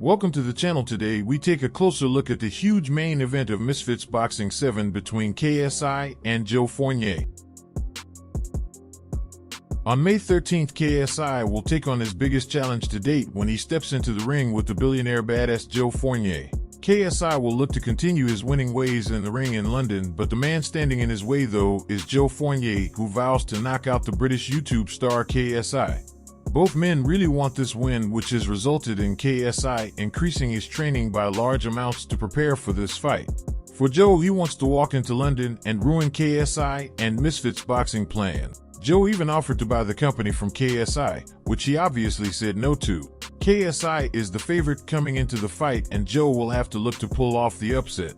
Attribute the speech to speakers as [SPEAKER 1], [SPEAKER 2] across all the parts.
[SPEAKER 1] Welcome to the channel. Today we take a closer look at the huge main event of Misfits Boxing 7 between KSI and Joe Fournier. On May 13th, KSI will take on his biggest challenge to date when he steps into the ring with the billionaire badass Joe Fournier. KSI will look to continue his winning ways in the ring in London, but the man standing in his way though is Joe Fournier, who vows to knock out the British YouTube star KSI. Both men really want this win, which has resulted in KSI increasing his training by large amounts to prepare for this fight. For Joe, he wants to walk into London and ruin KSI and Misfits' boxing plan. Joe even offered to buy the company from KSI, which he obviously said no to. KSI is the favorite coming into the fight, and Joe will have to look to pull off the upset.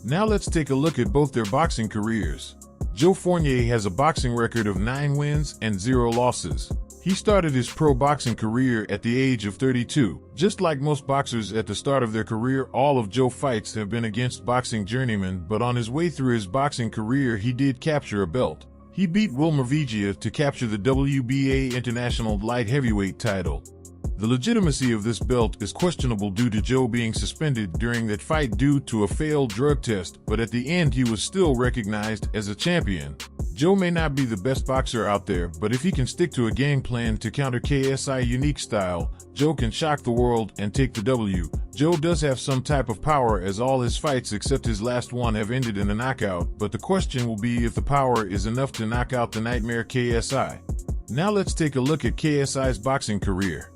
[SPEAKER 1] Now let's take a look at both their boxing careers. Joe Fournier has a boxing record of 9 wins and 0 losses. He started his pro boxing career at the age of 32. Just like most boxers at the start of their career, all of Joe's fights have been against boxing journeymen, but on his way through his boxing career he did capture a belt. He beat Wilmer Vigia to capture the WBA International Light Heavyweight title. The legitimacy of this belt is questionable due to Joe being suspended during that fight due to a failed drug test, but at the end he was still recognized as a champion. Joe may not be the best boxer out there, but if he can stick to a game plan to counter KSI's unique style, Joe can shock the world and take the W. Joe does have some type of power, as all his fights except his last one have ended in a knockout, but the question will be if the power is enough to knock out the nightmare KSI. Now let's take a look at KSI's boxing career.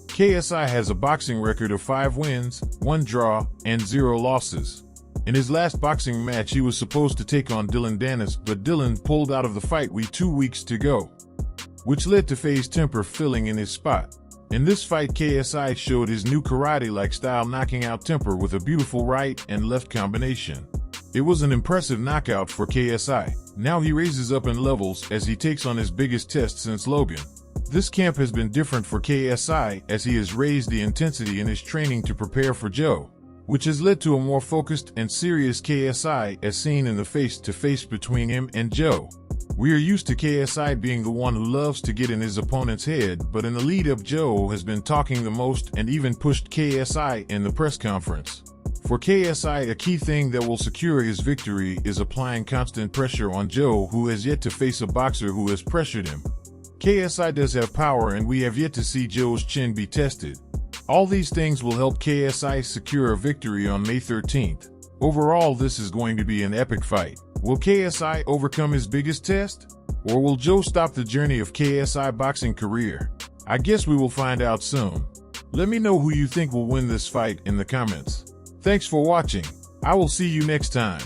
[SPEAKER 1] KSI has a boxing record of 5 wins, 1 draw, and 0 losses. In his last boxing match he was supposed to take on Dylan Dennis, but Dylan pulled out of the fight with 2 weeks to go, which led to FaZe Temper filling in his spot. In this fight KSI showed his new karate-like style, knocking out Temper with a beautiful right and left combination. It was an impressive knockout for KSI. Now he raises up in levels as he takes on his biggest test since Logan. This camp has been different for KSI as he has raised the intensity in his training to prepare for Joe, which has led to a more focused and serious KSI as seen in the face-to-face between him and Joe. We are used to KSI being the one who loves to get in his opponent's head, but in the lead-up Joe has been talking the most and even pushed KSI in the press conference. For KSI, a key thing that will secure his victory is applying constant pressure on Joe, who has yet to face a boxer who has pressured him. KSI does have power, and we have yet to see Joe's chin be tested. All these things will help KSI secure a victory on May 13th. Overall, this is going to be an epic fight. Will KSI overcome his biggest test? Or will Joe stop the journey of KSI boxing career? I guess we will find out soon. Let me know who you think will win this fight in the comments. Thanks for watching. I will see you next time.